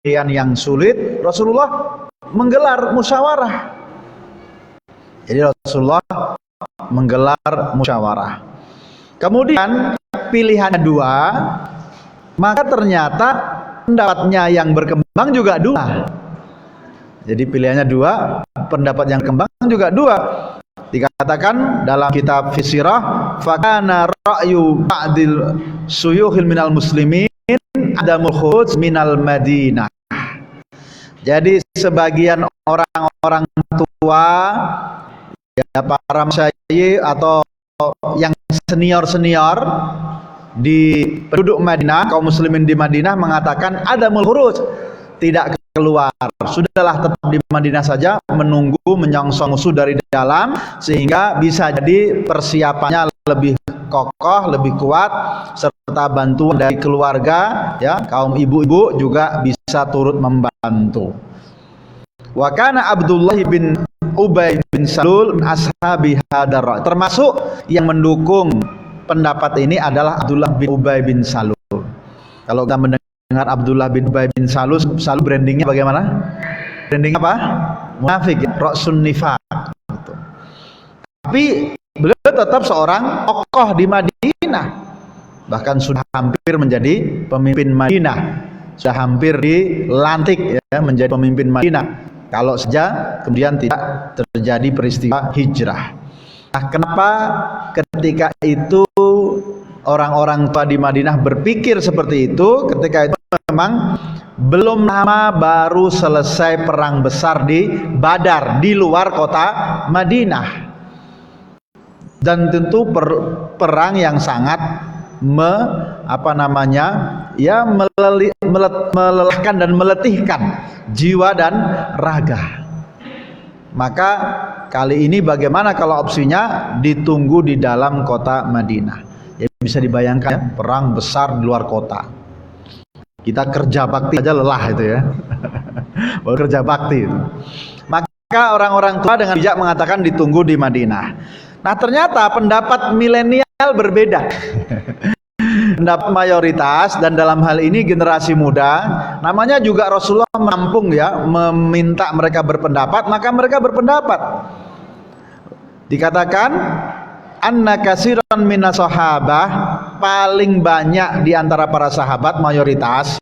pilihan yang sulit, Rasulullah menggelar musyawarah. Jadi Rasulullah menggelar musyawarah. Kemudian pilihannya dua, maka ternyata pendapatnya yang berkembang juga dua. Jadi pilihannya dua, pendapat yang berkembang juga dua. Dikatakan dalam kitab Fisirah, fakana ra'yu ba'dil suyukhil minal muslimin adamul khuruj minal Madinah. Jadi sebagian orang-orang tua, ya, para masyayikh atau yang senior-senior di penduduk Madinah, kaum muslimin di Madinah mengatakan adamul khuruj, tidak keluar, sudahlah tetap di Madinah saja, menunggu menyongsong musuh dari dalam, sehingga bisa jadi persiapannya lebih kokoh, lebih kuat, serta bantuan dari keluarga, ya, kaum ibu-ibu juga bisa turut membantu. Wa kana Abdullah bin Ubay bin Salul min ashabi hadar, termasuk yang mendukung pendapat ini adalah Abdullah bin Ubay bin Salul. Kalau kita mendengar Abdullah bin Ubay bin Salul brandingnya bagaimana? Branding apa? Munafik, ra'sun nifaq. Gitu. Tapi beliau tetap seorang tokoh di Madinah, bahkan sudah hampir menjadi pemimpin Madinah, sudah hampir dilantik, ya, menjadi pemimpin Madinah, kalau saja kemudian tidak terjadi peristiwa hijrah. Nah, kenapa ketika itu orang-orang tua di Madinah berpikir seperti itu? Ketika itu memang belum lama baru selesai perang besar di Badar di luar kota Madinah, dan tentu perang yang sangat melelahkan dan meletihkan jiwa dan raga. Maka kali ini bagaimana kalau opsinya ditunggu di dalam kota Madinah? Ya, bisa dibayangkan, ya, perang besar di luar kota. Kita kerja bakti aja lelah itu, ya. Baru kerja bakti itu. Maka orang-orang tua dengan bijak mengatakan ditunggu di Madinah. Nah, ternyata pendapat milenial berbeda. Pendapat mayoritas, dan dalam hal ini generasi muda, namanya juga Rasulullah menampung, ya, meminta mereka berpendapat, maka mereka berpendapat. Dikatakan anna katsiran minas sahabah, paling banyak di antara para sahabat, mayoritas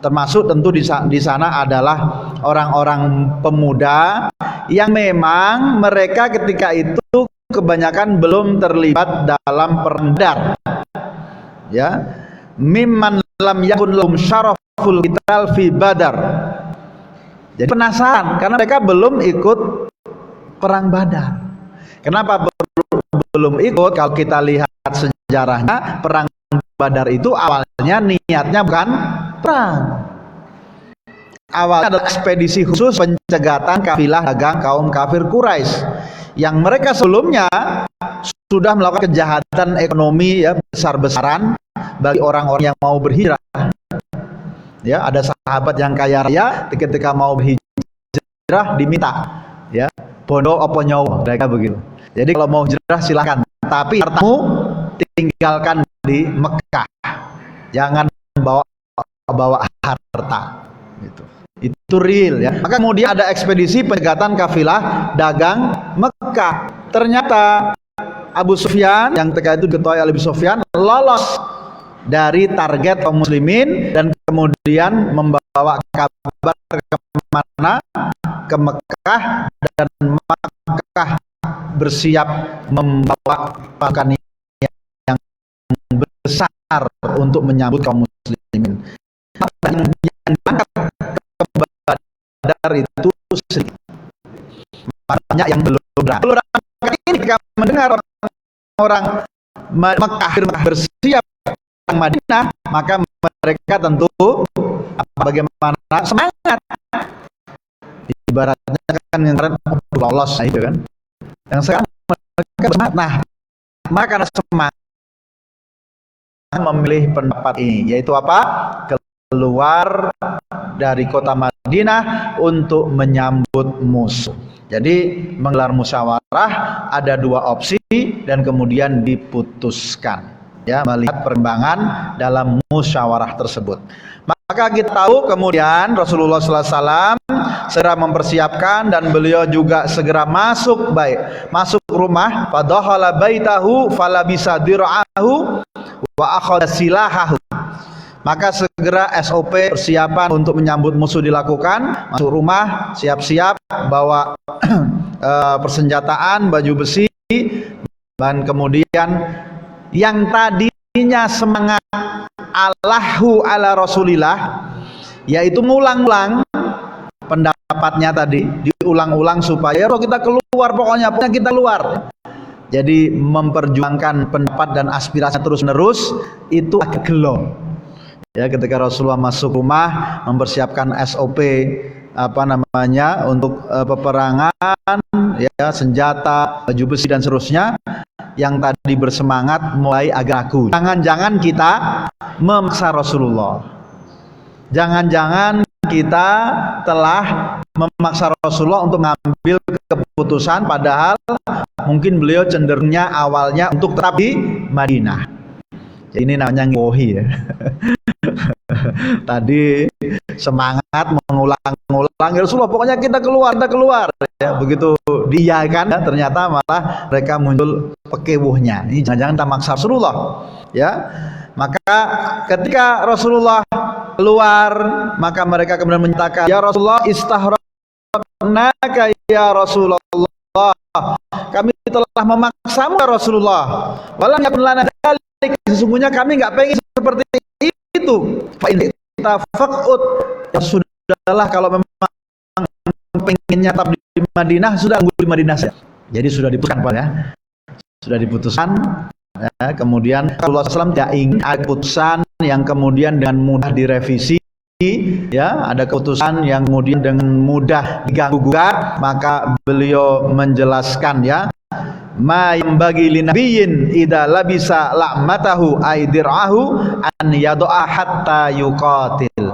termasuk tentu di sana adalah orang-orang pemuda yang memang mereka ketika itu kebanyakan belum terlibat dalam perang Badar, ya, mimman lam yakun lahum syaraful qital fi Badar. Jadi penasaran karena mereka belum ikut perang Badar. Kenapa belum ikut? Kalau kita lihat sejarahnya, perang Badar itu awalnya niatnya bukan perang. Awalnya adalah ekspedisi khusus pencegatan kafilah dagang kaum kafir Quraisy yang mereka sebelumnya sudah melakukan kejahatan ekonomi, ya, besar-besaran bagi orang-orang yang mau berhijrah. Ya, ada sahabat yang kaya raya ketika mau berhijrah diminta, ya, bondo apa nyawa, mereka begitu. Jadi kalau mau hijrah silakan, tapi hartamu tinggalkan di Mekah, jangan bawa harta. Gitu. Itu real, ya. Maka kemudian ada ekspedisi pencegatan kafilah dagang Mekah. Ternyata Abu Sufyan yang ketika itu diketuai oleh Abu Sufyan lolos dari target kaum muslimin dan kemudian membawa kabar kemana? Ke Mekah, dan Mekah bersiap membawa pasukan yang besar untuk menyambut kaum muslimin. Yang diangkat ke Badar itu sedikit, banyak yang belum berangkat. Ini ketika mendengar orang Mekah bersiap ke Madinah, maka mereka tentu bagaimana semangat. Ibaratnya kan yang kemarin lolos, itu kan. Yang sekarang mereka bersemangat. Nah, maka karena semangat memilih pendapat ini, yaitu apa? Keluar dari kota Madinah untuk menyambut musuh. Jadi menggelar musyawarah ada dua opsi dan kemudian diputuskan, ya, melihat perkembangan dalam musyawarah tersebut. Maka kita tahu kemudian Rasulullah SAW segera mempersiapkan dan beliau juga segera masuk rumah. Fadakhala baitahu falabisa dir'ahu wa akhadha silahahu. Maka segera SOP persiapan untuk menyambut musuh dilakukan. Masuk rumah, siap-siap bawa persenjataan, baju besi, dan kemudian yang tadinya semangat Allahu ala Rasulillah, yaitu mengulang-ulang pendapatnya tadi, diulang-ulang supaya kalau kita keluar, pokoknya kita keluar. Jadi memperjuangkan pendapat dan aspirasi terus-menerus itu agak gelo. Ya, ketika Rasulullah masuk rumah mempersiapkan SOP untuk peperangan, ya, senjata, baju besi dan seterusnya, yang tadi bersemangat mulai agak ragu. Jangan-jangan kita memaksa Rasulullah. Jangan-jangan kita telah memaksa Rasulullah untuk mengambil keputusan, padahal mungkin beliau cenderungnya awalnya untuk tetap di Madinah. Jadi ini namanya ngewohi ya. Tadi semangat mengulang-ulang, ya Rasulullah pokoknya kita keluar ya. Begitu diiyakan ya, ternyata malah mereka muncul pekewuhnya. Ini jangan-jangan tak maksa Rasulullah ya. Maka ketika Rasulullah keluar, maka mereka kemudian menyatakan, ya Rasulullah, istahraknaka ya Rasulullah, kami telah memaksamu ya Rasulullah, walam yakun lana dzalik, sesungguhnya kami enggak pengen seperti itu. Fa in tafaqut, ya sudahlah, kalau memang pengennya tetap di Madinah, sudah tunggu di Madinah saja. Jadi sudah diputuskan Pak ya. Sudah diputuskan ya. Kemudian Rasulullah SAW tidak ingin ada keputusan yang kemudian dengan mudah direvisi ya, ada keputusan yang kemudian dengan mudah diganggu-gugat. Maka beliau menjelaskan ya, ma yang bagi linabiyyin idza labisa la'matahu aidir'ahu an yadu'a hatta yuqatil.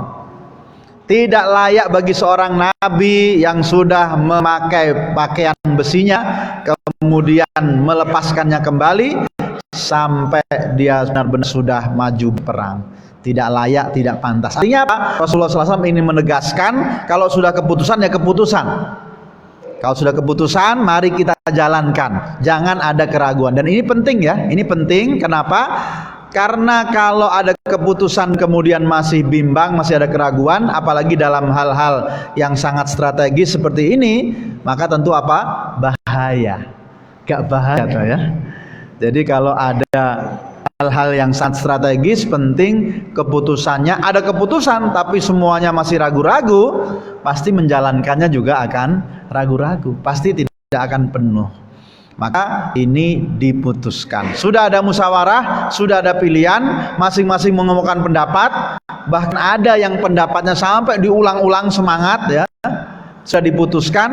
Tidak layak bagi seorang nabi yang sudah memakai pakaian besinya kemudian melepaskannya kembali sampai dia benar-benar sudah maju perang. Tidak layak, tidak pantas. Artinya apa? Rasulullah SAW ini menegaskan, kalau sudah keputusan ya keputusan. Kalau sudah keputusan, mari kita jalankan. Jangan ada keraguan. Dan ini penting ya. Ini penting. Kenapa? Karena kalau ada keputusan kemudian masih bimbang, masih ada keraguan, apalagi dalam hal-hal yang sangat strategis seperti ini, maka tentu apa? Bahaya. Gak bahaya tuh ya. Jadi kalau ada hal-hal yang sangat strategis, penting keputusannya, ada keputusan tapi semuanya masih ragu-ragu, pasti menjalankannya juga akan ragu-ragu, pasti tidak akan penuh. Maka ini diputuskan. Sudah ada musyawarah, sudah ada pilihan, masing-masing mengemukakan pendapat, bahkan ada yang pendapatnya sampai diulang-ulang semangat ya. Sudah diputuskan.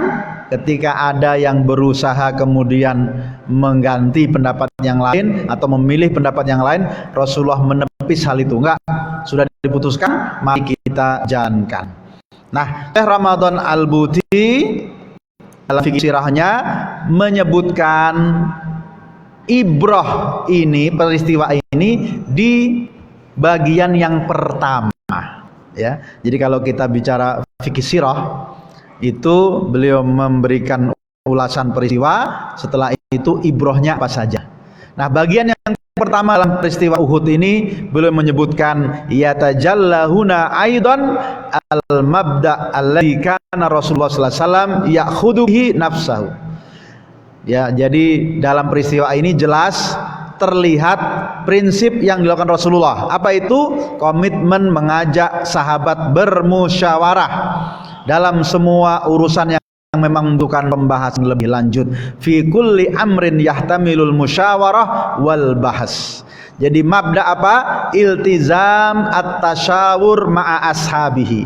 Ketika ada yang berusaha kemudian mengganti pendapat yang lain atau memilih pendapat yang lain, Rasulullah menepis hal itu. Enggak, sudah diputuskan, mari kita jalankan. Nah, Syekh Ramadan Al-Buti dalam fikih sirahnya menyebutkan ibrah ini, peristiwa ini di bagian yang pertama ya. Jadi kalau kita bicara fikih sirah, itu beliau memberikan ulasan peristiwa, setelah itu ibrahnya apa saja. Nah, bagian yang pertama dalam peristiwa Uhud ini beliau menyebutkan yatajalla huna aidan al-mabda' alladzi kana Rasulullah sallallahu alaihi wasallam ya'khudhu bihi nafsahu. Ya, jadi dalam peristiwa ini jelas terlihat prinsip yang dilakukan Rasulullah. Apa itu? Komitmen mengajak sahabat bermusyawarah dalam semua urusan yang memang membutuhkan pembahasan lebih lanjut. Fi kulli amrin yahtamilul musyawarah wal bahas. Jadi mabda apa? Iltizam at-tasyawur ma'a ashabihi.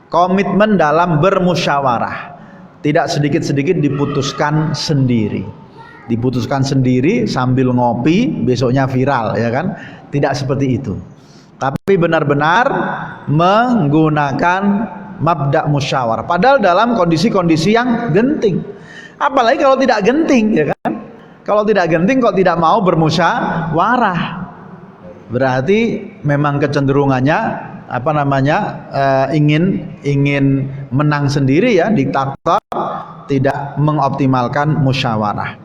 Komitmen dalam bermusyawarah. Tidak sedikit-sedikit diputuskan sendiri. Diputuskan sendiri sambil ngopi, besoknya viral ya kan? Tidak seperti itu. Tapi benar-benar menggunakan mabda' musyawarah, padahal dalam kondisi-kondisi yang genting. Apalagi kalau tidak genting ya kan. Kalau tidak genting kok tidak mau bermusyawarah, berarti memang kecenderungannya ingin menang sendiri ya, diktator, tidak mengoptimalkan musyawarah.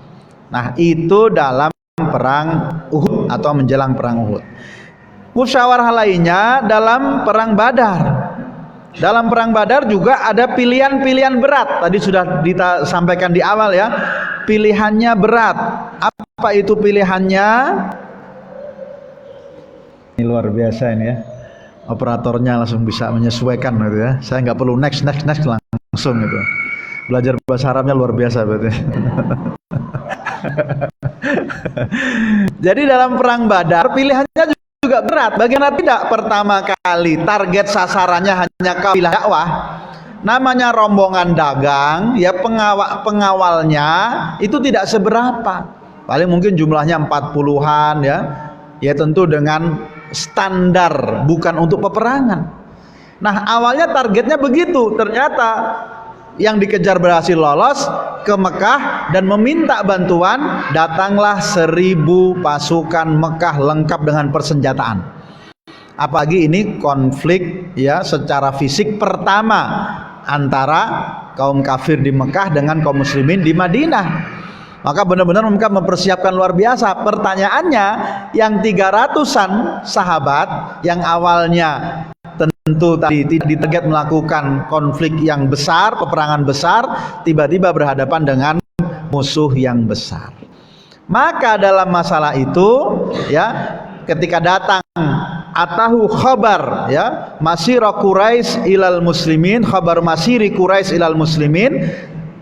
Nah, itu dalam perang Uhud atau menjelang perang Uhud. Musyawarah lainnya dalam perang Badar. Dalam perang Badar juga ada pilihan-pilihan berat. Tadi sudah disampaikan di awal ya. Pilihannya berat. Apa itu pilihannya? Ini luar biasa ini ya. Operatornya langsung bisa menyesuaikan gitu ya. Saya nggak perlu next langsung gitu. Belajar bahasa Arabnya luar biasa berarti. Jadi dalam perang Badar pilihannya juga berat. Bagaimana tidak? Pertama kali target sasarannya hanya kafilah dakwah. Namanya rombongan dagang, ya pengawalnya itu tidak seberapa. Paling mungkin jumlahnya 40-an ya. Ya tentu dengan standar, bukan untuk peperangan. Nah, awalnya targetnya begitu. Ternyata yang dikejar berhasil lolos ke Mekah dan meminta bantuan. Datanglah 1000 pasukan Mekah lengkap dengan persenjataan. Apalagi ini konflik ya secara fisik pertama antara kaum kafir di Mekah dengan kaum muslimin di Madinah. Maka benar-benar mereka mempersiapkan luar biasa. Pertanyaannya, yang 300-an sahabat yang awalnya tentu tadi tidak ditarget melakukan konflik yang besar, peperangan besar, tiba-tiba berhadapan dengan musuh yang besar. Maka dalam masalah itu ya, ketika datang atahu khabar ya, masira Quraisy ilal muslimin, khabar masiri Quraisy ilal muslimin,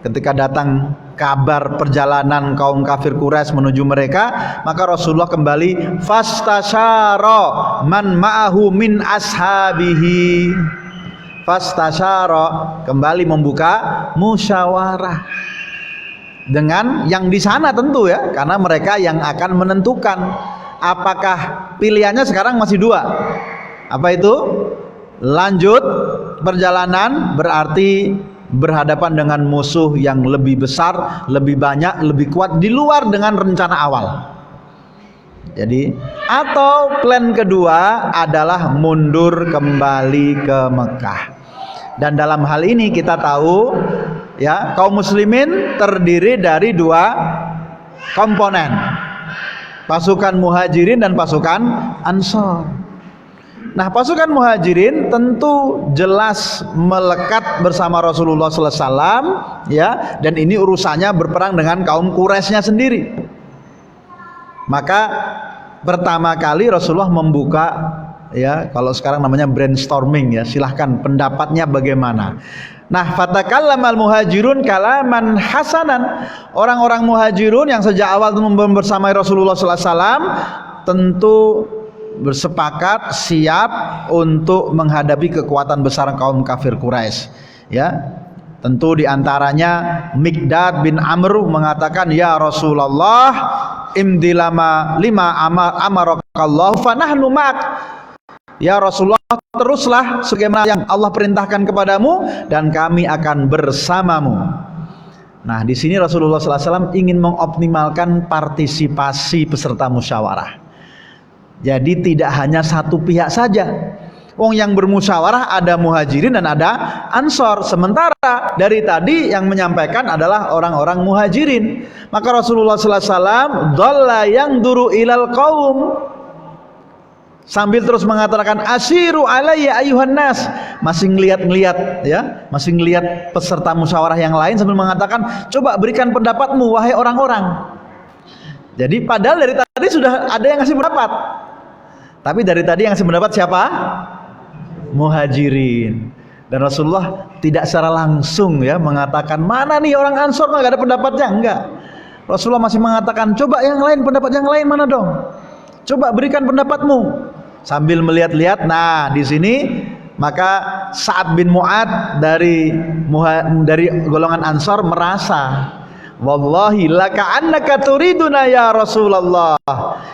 ketika datang kabar perjalanan kaum kafir Quraisy menuju mereka, maka Rasulullah kembali fastasyara man ma'ahu min ashabihi. Fastasyara, kembali membuka musyawarah dengan yang di sana tentu ya, karena mereka yang akan menentukan. Apakah pilihannya sekarang masih 2? Apa itu? Lanjut perjalanan, berarti berhadapan dengan musuh yang lebih besar, lebih banyak, lebih kuat, di luar dengan rencana awal. Jadi, atau plan kedua adalah mundur kembali ke Mekah. Dan dalam hal ini kita tahu ya, kaum muslimin terdiri dari 2 komponen, pasukan muhajirin dan pasukan ansor. Nah, pasukan muhajirin tentu jelas melekat bersama Rasulullah SAW ya, dan ini urusannya berperang dengan kaum Quraisynya sendiri. Maka pertama kali Rasulullah membuka ya, kalau sekarang namanya brainstorming ya, silahkan pendapatnya bagaimana. Nah, fatakallamal muhajirun kalaman hasanan. Orang-orang muhajirun yang sejak awal bersama Rasulullah SAW tentu bersepakat siap untuk menghadapi kekuatan besar kaum kafir Quraisy ya. Tentu diantaranya Miqdad bin Amr mengatakan, ya Rasulullah imdilama lima amarakallahu fanahnu mak. Ya Rasulullah, teruslah sebagaimana yang Allah perintahkan kepadamu dan kami akan bersamamu. Nah, di sini Rasulullah SAW ingin mengoptimalkan partisipasi peserta musyawarah. Jadi tidak hanya satu pihak saja. Wong yang bermusyawarah ada muhajirin dan ada ansor. Sementara dari tadi yang menyampaikan adalah orang-orang muhajirin. Maka Rasulullah SAW dhalla yang duru ilal qaum, sambil terus mengatakan asiru alayya ayuhan nas, masih ngeliat ya, masih ngeliat peserta musyawarah yang lain sambil mengatakan, coba berikan pendapatmu wahai orang-orang. Jadi padahal dari tadi sudah ada yang ngasih pendapat, tapi dari tadi yang ngasih pendapat siapa? Muhajirin. Dan Rasulullah tidak secara langsung ya mengatakan, mana nih orang ansor nggak ada pendapatnya, enggak. Rasulullah masih mengatakan, coba yang lain, pendapat yang lain mana dong, coba berikan pendapatmu, sambil melihat-lihat. Nah, di sini maka Sa'ad bin Mu'ad dari golongan Ansor merasa, wallahi laka annaka turiduna ya Rasulullah.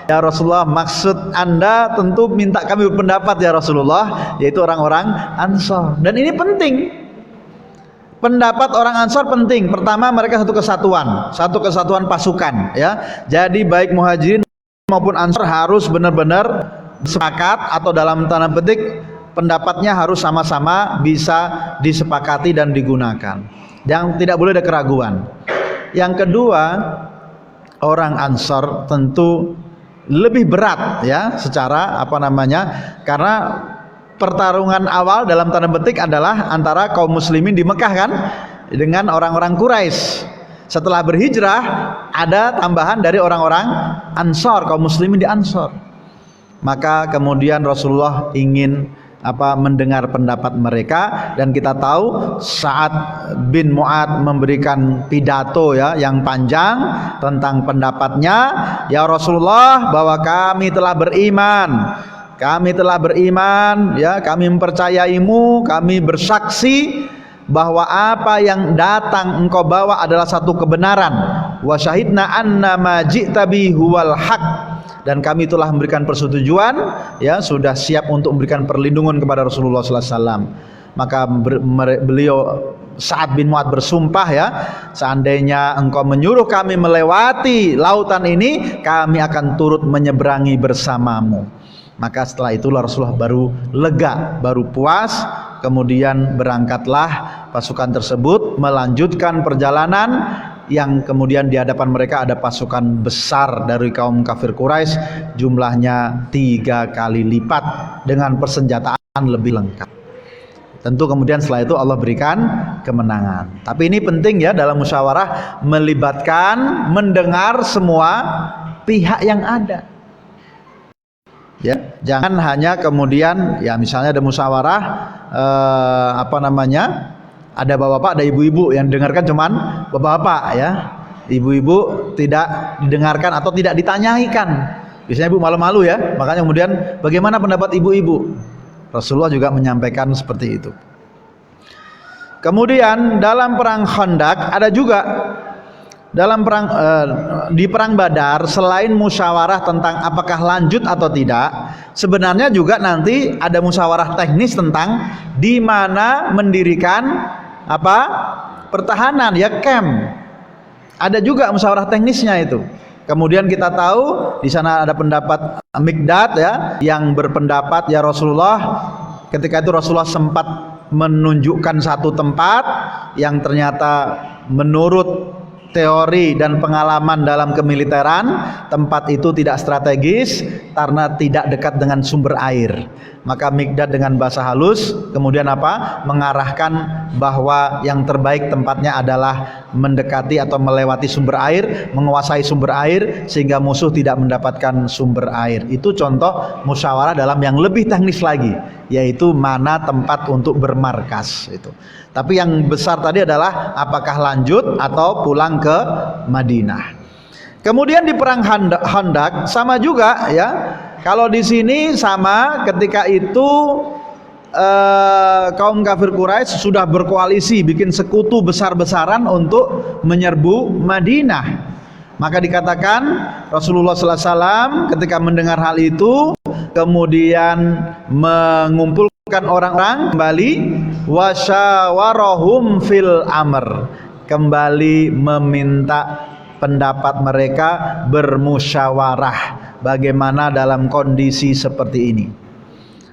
Ya Rasulullah, maksud Anda tentu minta kami berpendapat ya Rasulullah, yaitu orang-orang Ansor. Dan ini penting. Pendapat orang Ansor penting. Pertama, mereka satu kesatuan pasukan ya. Jadi baik Muhajirin maupun Ansor harus benar-benar sepakat, atau dalam tanda petik pendapatnya harus sama-sama bisa disepakati dan digunakan. Yang tidak boleh ada keraguan. Yang kedua, orang Ansor tentu lebih berat ya secara karena pertarungan awal dalam tanda petik adalah antara kaum muslimin di Mekah kan dengan orang-orang Quraisy. Setelah berhijrah ada tambahan dari orang-orang Ansor, kaum muslimin di Ansor. Maka kemudian Rasulullah ingin mendengar pendapat mereka, dan kita tahu Sa'ad bin Mu'adz memberikan pidato ya yang panjang tentang pendapatnya. Ya Rasulullah, bahwa kami telah beriman ya, kami mempercayaimu, kami bersaksi bahwa apa yang datang engkau bawa adalah satu kebenaran. Wa syahidna anna ma ji'ta bi huwal haq, dan kami telah memberikan persetujuan ya, sudah siap untuk memberikan perlindungan kepada Rasulullah sallallahu alaihi wasallam. Maka beliau Sa'ad bin Mu'adz bersumpah ya, seandainya engkau menyuruh kami melewati lautan ini, kami akan turut menyeberangi bersamamu. Maka setelah itulah Rasulullah baru lega, baru puas. Kemudian berangkatlah pasukan tersebut melanjutkan perjalanan, yang kemudian di hadapan mereka ada pasukan besar dari kaum kafir Quraisy, jumlahnya 3 kali lipat dengan persenjataan lebih lengkap. Tentu kemudian setelah itu Allah berikan kemenangan. Tapi ini penting ya, dalam musyawarah melibatkan, mendengar semua pihak yang ada. Ya, jangan hanya kemudian ya misalnya ada musyawarah ada bapak-bapak, ada ibu-ibu, yang dengarkan cuman bapak-bapak ya. Ibu-ibu tidak didengarkan atau tidak ditanyaikan. Biasanya ibu malu-malu ya. Makanya kemudian bagaimana pendapat ibu-ibu? Rasulullah juga menyampaikan seperti itu. Kemudian dalam perang Khandaq ada juga di perang Badar, selain musyawarah tentang apakah lanjut atau tidak, sebenarnya juga nanti ada musyawarah teknis tentang di mana mendirikan pertahanan ya, camp. Ada juga musyawarah teknisnya itu. Kemudian kita tahu di sana ada pendapat Miqdad ya, yang berpendapat ya Rasulullah, ketika itu Rasulullah sempat menunjukkan satu tempat yang ternyata menurut teori dan pengalaman dalam kemiliteran, tempat itu tidak strategis karena tidak dekat dengan sumber air. Maka Miqdad dengan bahasa halus kemudian mengarahkan bahwa yang terbaik tempatnya adalah mendekati atau melewati sumber air, menguasai sumber air sehingga musuh tidak mendapatkan sumber air. Itu contoh musyawarah dalam yang lebih teknis lagi, yaitu mana tempat untuk bermarkas itu. Tapi yang besar tadi adalah apakah lanjut atau pulang ke Madinah. Kemudian di perang Khandaq sama juga ya. Kalau di sini sama, ketika itu kaum kafir Quraisy sudah berkoalisi, bikin sekutu besar-besaran untuk menyerbu Madinah. Maka dikatakan Rasulullah sallallahu alaihi wasallam ketika mendengar hal itu kemudian mengumpulkan orang-orang kembali, wasyawarahum fil amr, kembali meminta pendapat mereka, bermusyawarah bagaimana dalam kondisi seperti ini.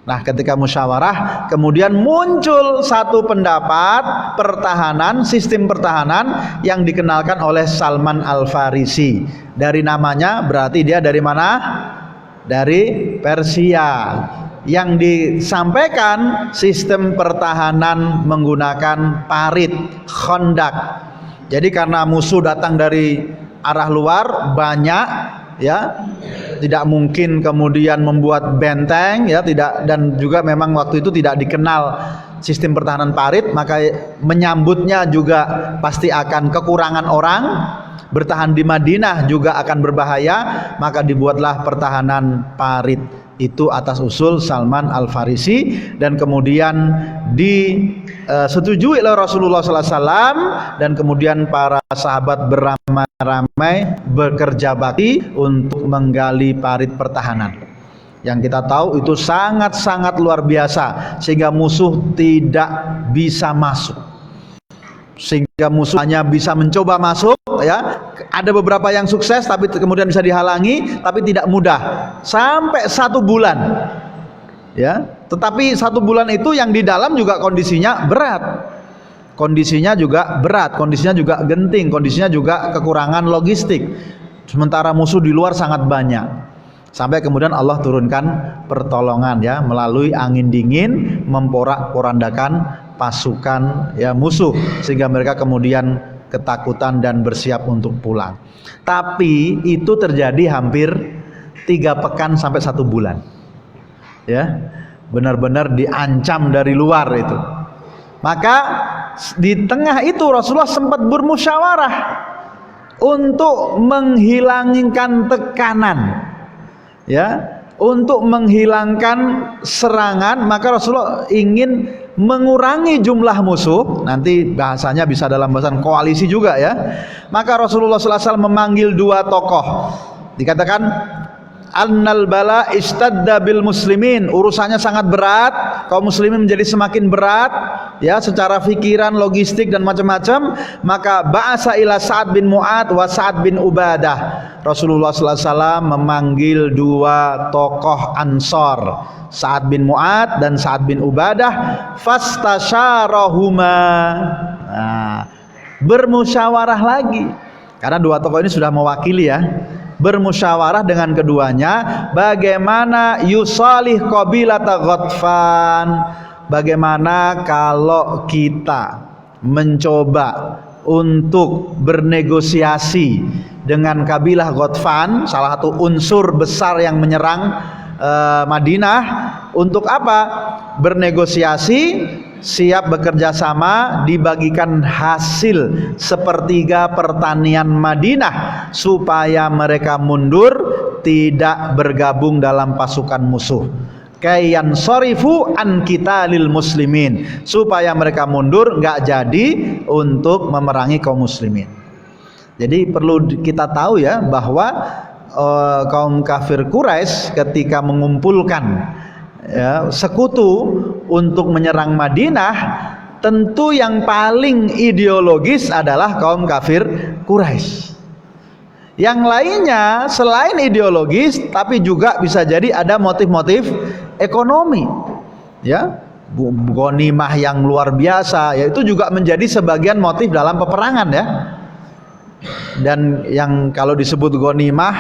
Nah, ketika musyawarah kemudian muncul satu pendapat pertahanan, sistem pertahanan yang dikenalkan oleh Salman Al-Farisi. Dari namanya berarti dia dari mana? Dari Persia. Yang disampaikan sistem pertahanan menggunakan parit, khandak. Jadi karena musuh datang dari arah luar banyak ya, tidak mungkin kemudian membuat benteng ya, tidak, dan juga memang waktu itu tidak dikenal sistem pertahanan parit, maka menyambutnya juga pasti akan kekurangan orang, bertahan di Madinah juga akan berbahaya, maka dibuatlah pertahanan parit itu atas usul Salman Al-Farisi, dan kemudian disetujui oleh Rasulullah SAW, dan kemudian para sahabat beramai-ramai bekerja bakti untuk menggali parit pertahanan yang kita tahu itu sangat-sangat luar biasa, sehingga musuh tidak bisa masuk, sehingga musuh hanya bisa mencoba masuk ya. Ada beberapa yang sukses tapi kemudian bisa dihalangi, tapi tidak mudah. Sampai 1 bulan ya. Tetapi 1 bulan itu yang di dalam juga kondisinya berat, kondisinya juga genting, kondisinya juga kekurangan logistik, sementara musuh di luar sangat banyak. Sampai kemudian Allah turunkan pertolongan, ya, melalui angin dingin memporak-porandakan pasukan, ya, musuh, sehingga mereka kemudian ketakutan dan bersiap untuk pulang. Tapi itu terjadi hampir 3 pekan sampai 1 bulan, ya, benar-benar diancam dari luar itu. Maka di tengah itu Rasulullah sempat bermusyawarah untuk menghilangkan tekanan, ya, untuk menghilangkan serangan. Maka Rasulullah ingin mengurangi jumlah musuh, nanti bahasanya bisa dalam bahasan koalisi juga, ya. Maka Rasulullah SAW memanggil 2 tokoh, dikatakan annal bala istadda bil muslimin, urusannya sangat berat, kaum muslimin menjadi semakin berat, ya, secara pikiran, logistik dan macam-macam. Maka ba'asa ila Sa'ad bin Mu'ad wa Sa'ad bin Ubadah. Rasulullah SAW memanggil 2 tokoh Ansor, Sa'ad bin Mu'ad dan Sa'ad bin Ubadah, fastasyarahuma. Nah, bermusyawarah lagi, karena 2 tokoh ini sudah mewakili, ya, bermusyawarah dengan keduanya bagaimana yusalih qabilata Ghatfan, bagaimana kalau kita mencoba untuk bernegosiasi dengan kabilah Ghatfan, salah satu unsur besar yang menyerang Madinah. Untuk apa? Bernegosiasi, siap bekerja sama, dibagikan hasil sepertiga pertanian Madinah supaya mereka mundur, tidak bergabung dalam pasukan musuh. Kayan sorifu an qitalil muslimin, supaya mereka mundur, nggak jadi untuk memerangi kaum muslimin. Jadi perlu kita tahu, ya, bahwa kaum kafir Quraisy ketika mengumpulkan, ya, sekutu untuk menyerang Madinah, tentu yang paling ideologis adalah kaum kafir Quraisy. Yang lainnya selain ideologis, tapi juga bisa jadi ada motif-motif ekonomi, ya, ghanimah yang luar biasa, yaitu juga menjadi sebagian motif dalam peperangan, ya. Dan yang kalau disebut ghanimah,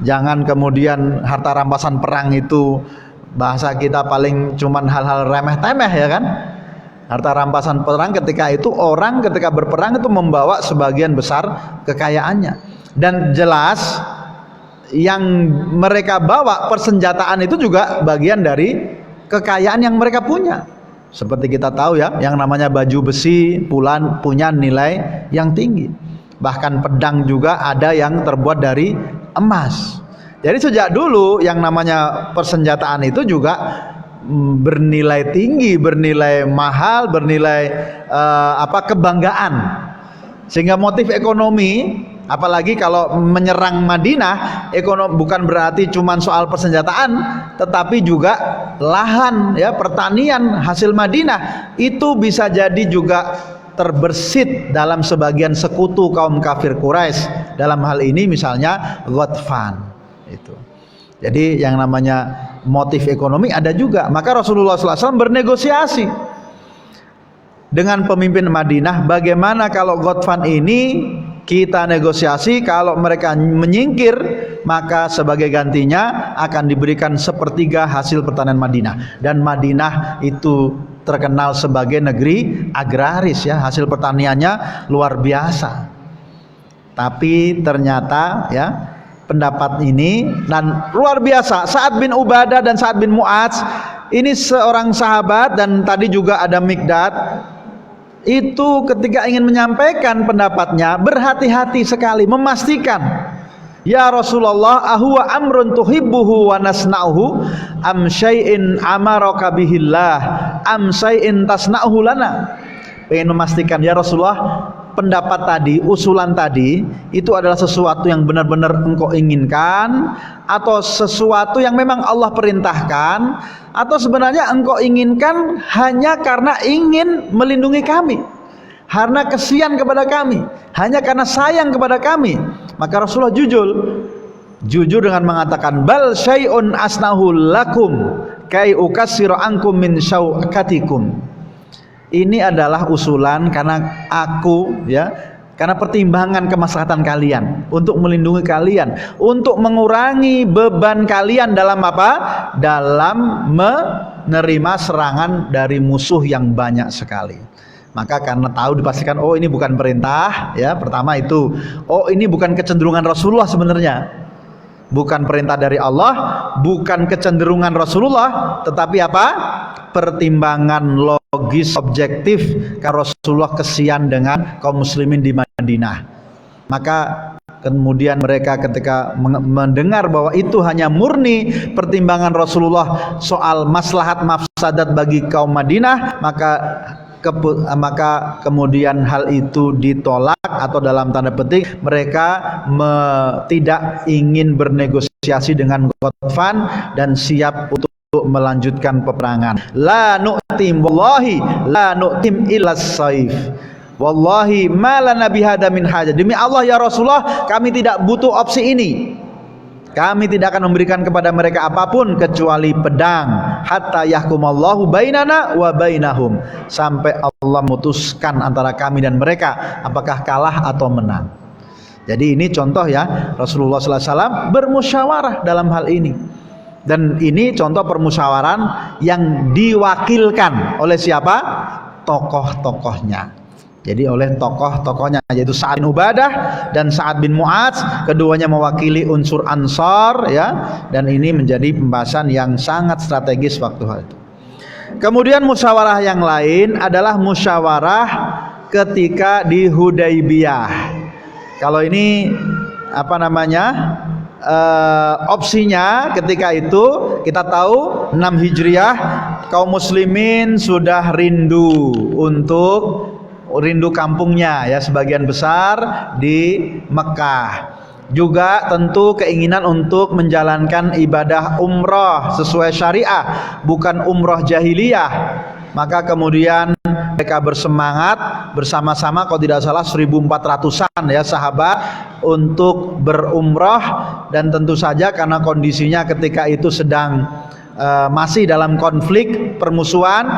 jangan kemudian harta rampasan perang itu bahasa kita paling cuman hal-hal remeh-temeh, ya kan. Harta rampasan perang ketika itu, orang ketika berperang itu membawa sebagian besar kekayaannya, dan jelas yang mereka bawa persenjataan itu juga bagian dari kekayaan yang mereka punya. Seperti kita tahu, ya, yang namanya baju besi punya nilai yang tinggi, bahkan pedang juga ada yang terbuat dari emas. Jadi sejak dulu yang namanya persenjataan itu juga bernilai tinggi, bernilai mahal, bernilai kebanggaan. Sehingga motif ekonomi, apalagi kalau menyerang Madinah, ekonomi bukan berarti cuma soal persenjataan, tetapi juga lahan, ya, pertanian hasil Madinah itu bisa jadi juga terbersit dalam sebagian sekutu kaum kafir Quraisy. Dalam hal ini misalnya Ghatfan itu. Jadi yang namanya motif ekonomi ada juga. Maka Rasulullah SAW bernegosiasi dengan pemimpin Madinah, bagaimana kalau Ghatfan ini kita negosiasi, kalau mereka menyingkir maka sebagai gantinya akan diberikan sepertiga hasil pertanian Madinah. Dan Madinah itu terkenal sebagai negeri agraris, ya, hasil pertaniannya luar biasa. Tapi ternyata, ya, pendapat ini dan luar biasa. Sa'ad bin Ubadah dan Sa'ad bin Mu'adz ini seorang sahabat, dan tadi juga ada Mikdad. Itu ketika ingin menyampaikan pendapatnya berhati-hati sekali, memastikan, ya Rasulullah, ahuwa amrun tuhibbuhu wa nasna'uhu am syai'in amaraka bihillah am syai'in tasna'uhu lana. Pengen memastikan, ya Rasulullah, pendapat tadi, usulan tadi itu adalah sesuatu yang benar-benar engkau inginkan, atau sesuatu yang memang Allah perintahkan, atau sebenarnya engkau inginkan hanya karena ingin melindungi kami, karena kesian kepada kami, hanya karena sayang kepada kami. Maka Rasulullah jujur dengan mengatakan, bal syai'un asnahu lakum kai ukassiru ankum min syauqatikum. Ini adalah usulan karena aku karena pertimbangan kemaslahatan kalian, untuk melindungi kalian, untuk mengurangi beban kalian dalam apa? Dalam menerima serangan dari musuh yang banyak sekali. Maka karena tahu dipastikan, oh ini bukan perintah, pertama itu, oh ini bukan kecenderungan Rasulullah sebenarnya. Bukan perintah dari Allah, bukan kecenderungan Rasulullah, tetapi apa? Pertimbangan logis objektif karena Rasulullah kesian dengan kaum muslimin di Madinah. Maka kemudian mereka ketika mendengar bahwa itu hanya murni pertimbangan Rasulullah soal maslahat mafsadat bagi kaum Madinah, maka kemudian hal itu ditolak, atau dalam tanda petik mereka tidak ingin bernegosiasi dengan Ghatfan dan siap untuk melanjutkan peperangan. La nu'tim wallahi la nu'tim illa saif. Wallahi ma lana bihada min hajah. Demi Allah ya Rasulullah, kami tidak butuh opsi ini. Kami tidak akan memberikan kepada mereka apapun kecuali pedang, hatta yahkumallahu bainana wa bainahum, sampai Allah memutuskan antara kami dan mereka apakah kalah atau menang. Jadi ini contoh Rasulullah SAW bermusyawarah dalam hal ini. Dan ini contoh permusyawaran yang diwakilkan oleh siapa? Tokoh-tokohnya. Jadi oleh tokoh-tokohnya, yaitu Sa'ad bin Ubadah dan Sa'ad bin Mu'adz, keduanya mewakili unsur Ansar dan ini menjadi pembahasan yang sangat strategis waktu itu. Kemudian musyawarah yang lain adalah musyawarah ketika di Hudaybiyah. Kalau ini opsinya ketika itu kita tahu 6 Hijriah kaum muslimin sudah rindu kampungnya sebagian besar di Mekah. Juga tentu keinginan untuk menjalankan ibadah umroh sesuai syariah, bukan umroh jahiliyah. Maka kemudian mereka bersemangat bersama-sama, kalau tidak salah 1400-an sahabat untuk berumroh. Dan tentu saja karena kondisinya ketika itu sedang masih dalam konflik permusuhan,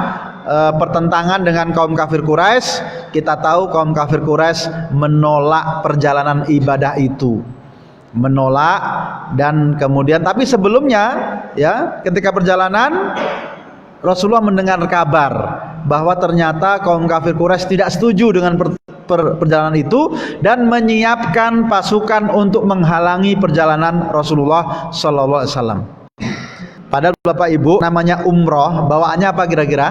pertentangan dengan kaum kafir Quraisy. Kita tahu kaum kafir Quraisy menolak perjalanan ibadah itu, menolak. Dan kemudian tapi sebelumnya ketika perjalanan Rasulullah mendengar kabar bahwa ternyata kaum kafir Quraisy tidak setuju dengan perjalanan itu dan menyiapkan pasukan untuk menghalangi perjalanan Rasulullah sallallahu alaihi wasallam. Padahal Bapak Ibu, namanya umroh, bawaannya apa kira-kira?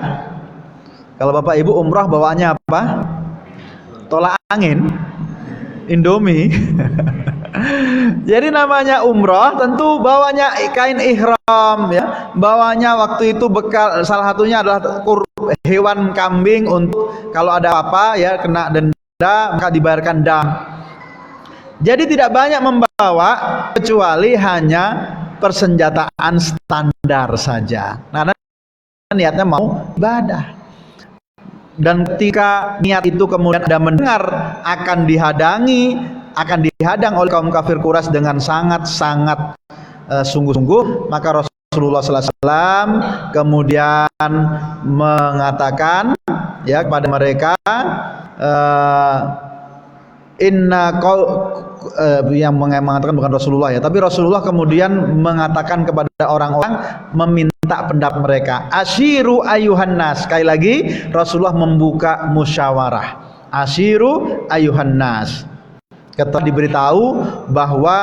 Kalau Bapak Ibu umroh bawaannya apa? Tolak angin, Indomie. Jadi namanya umroh tentu bawanya kain ihram bawanya waktu itu bekal, salah satunya adalah hewan kambing untuk kalau ada apa kena denda maka dibayarkan dam. Jadi tidak banyak membawa kecuali hanya persenjataan standar saja. Nah, niatnya mau ibadah. Dan ketika niat itu kemudian ada mendengar akan dihadang oleh kaum kafir Quraisy dengan sangat-sangat sungguh-sungguh, maka Rasulullah SAW kemudian mengatakan kepada mereka, yang mengatakan bukan Rasulullah tapi Rasulullah kemudian mengatakan kepada orang-orang, meminta pendapat mereka, asyiru ayuhan nas. Sekali lagi Rasulullah membuka musyawarah, asyiru ayuhan nas. Ketika diberitahu bahwa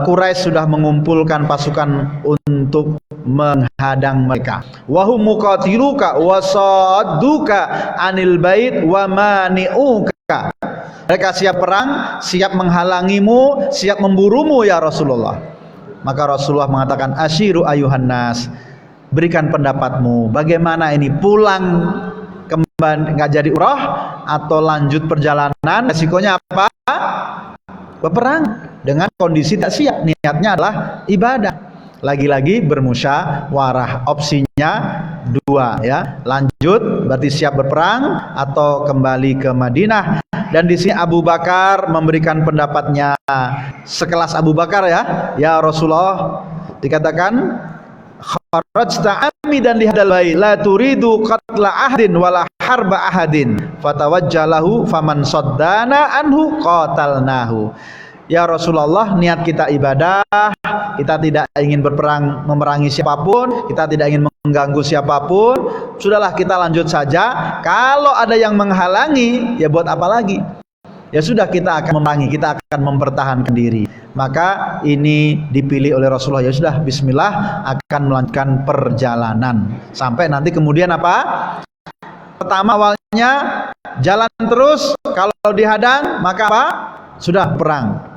Quraisy sudah mengumpulkan pasukan untuk menghadang mereka, wahum muqatiluka wasadduka anil bait wa mani'uka. Mereka siap perang, siap menghalangimu, siap memburumu ya Rasulullah. Maka Rasulullah mengatakan, asyiru ayuhan nas, berikan pendapatmu, bagaimana ini, pulang kembali nggak jadi umrah atau lanjut perjalanan? Resikonya apa? Berperang dengan kondisi tak siap, niatnya adalah ibadah. Lagi-lagi bermusyawarah, opsinya 2 lanjut berarti siap berperang atau kembali ke Madinah. Dan di sini Abu Bakar memberikan pendapatnya, sekelas Abu Bakar ya Rasulullah, dikatakan kharajta amidan li hadzal bait la turidu qatla ahadin wala harba ahadin fatawajjalahu faman saddana anhu qatalnahu. Ya Rasulullah, niat kita ibadah, kita tidak ingin berperang memerangi siapapun, kita tidak ingin mengganggu siapapun. Sudahlah, kita lanjut saja. Kalau ada yang menghalangi, ya buat apa lagi? Ya sudah, kita akan memerangi, kita akan mempertahankan diri. Maka ini dipilih oleh Rasulullah. Ya sudah, bismillah, akan melanjutkan perjalanan sampai nanti kemudian apa? Pertama awalnya jalan terus, kalau dihadang maka apa? Sudah perang.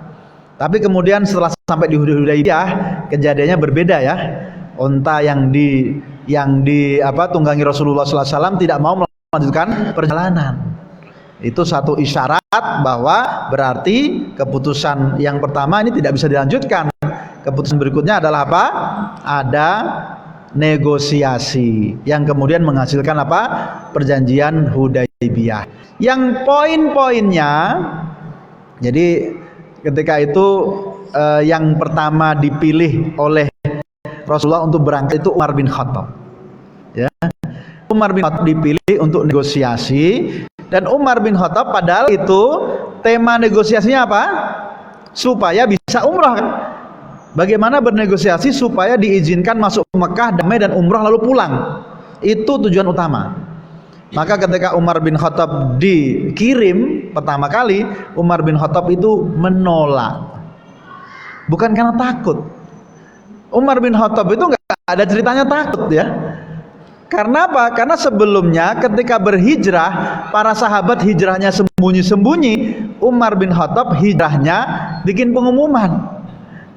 Tapi kemudian setelah sampai di Hudaybiyah, kejadiannya berbeda ya. Unta yang tunggangi Rasulullah SAW tidak mau melanjutkan perjalanan. Itu satu isyarat bahwa berarti keputusan yang pertama ini tidak bisa dilanjutkan. Keputusan berikutnya adalah apa? Ada negosiasi yang kemudian menghasilkan apa? Perjanjian Hudaybiyah. Yang poin-poinnya, jadi ketika itu yang pertama dipilih oleh Rasulullah untuk berangkat itu Umar bin Khattab. Ya. Umar bin Khattab dipilih untuk negosiasi, dan Umar bin Khattab padahal itu tema negosiasinya apa? Supaya bisa umrah kan? Bagaimana bernegosiasi supaya diizinkan masuk Mekah damai dan umrah lalu pulang. Itu tujuan utama. Maka ketika Umar bin Khattab dikirim pertama kali, Umar bin Khattab itu menolak. Bukan karena takut. Umar bin Khattab itu nggak ada ceritanya takut ya. Karena apa? Karena sebelumnya ketika berhijrah, para sahabat hijrahnya sembunyi-sembunyi. Umar bin Khattab hijrahnya bikin pengumuman,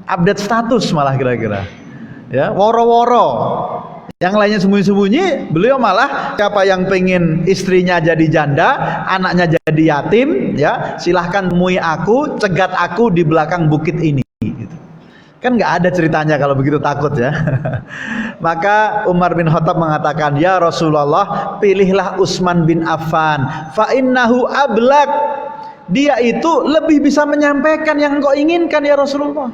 update status malah kira-kira. Ya, woro-woro. Yang lainnya sembunyi-sembunyi, beliau malah siapa yang pengen istrinya jadi janda, anaknya jadi yatim, ya silahkan temui aku, cegat aku di belakang bukit ini. Gitu. Kan nggak ada ceritanya kalau begitu takut ya. Maka Umar bin Khattab mengatakan, ya Rasulullah, pilihlah Utsman bin Affan, fa innahu ablaq. Dia itu lebih bisa menyampaikan yang engkau inginkan ya Rasulullah.